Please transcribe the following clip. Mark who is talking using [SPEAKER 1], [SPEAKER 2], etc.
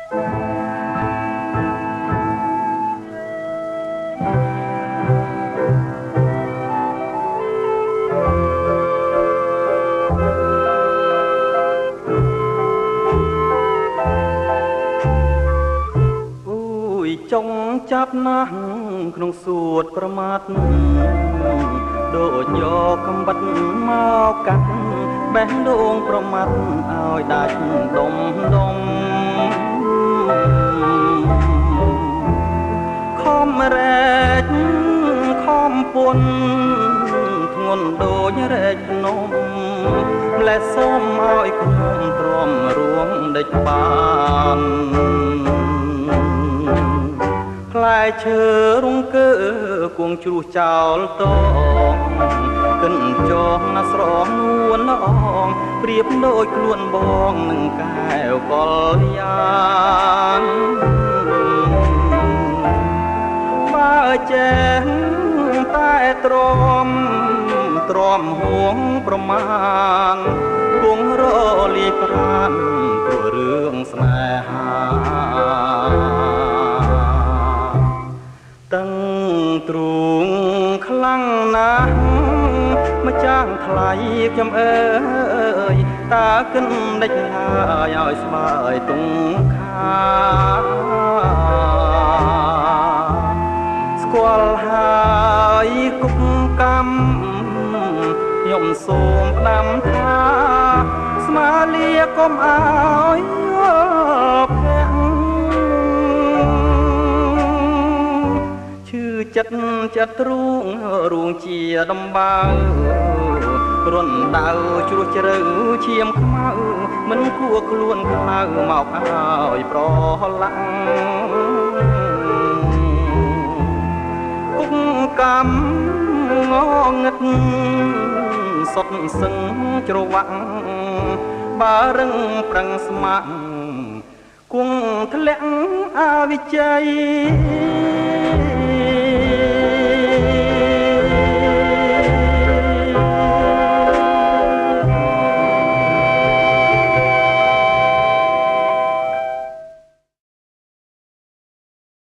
[SPEAKER 1] ចុងចាប់ណាស់ក្នុងសួតប្រមាថដូចយកកំបិតមកកាត់បេះដូងប្រមាថឲ្យដាច់ដុំខំរែកខំពុនធ្ងន់ដូចរែកភ្នំម្លេះសូមឲ្យខ្ញុំទ្រាំរួងដេចបានផ្លែឈើរុងកើគួងជ្រុះចោលតងកិនចងណាស្រងនួនល្អងប្រៀបដូចខ្លួនបងនឹងកែវកលយ៉ាងបើចេះតែទ្រាំហួងប្រមាណគង់រលាយប្រាណព្រោះរឿងស្នេហាតឹងទ្រូងខ្លាំងណាស់ម្ចាស់ថ្លៃខ្ញុំអើយតើកិនដេចឡើយឲ្យស្បើយទុងខាស្គាល់ហើយគុកកម្មខ្ញុំសូមផ្ដាំថាស្មាលាកុំឲ្យភាំងចិត្តរូងជាដំបើគ្រុនដៅជ្រោះជ្រៅឈាមខ្មៅមិនគួរខ្លួនខ្មៅមកឲ្យប្រឡាំងគុកកម្មងងឹតសុតសឹងជ្រវាក់បើរឹងប្រឹងស្មាក់គង់ធ្លាក់អវិជ័យ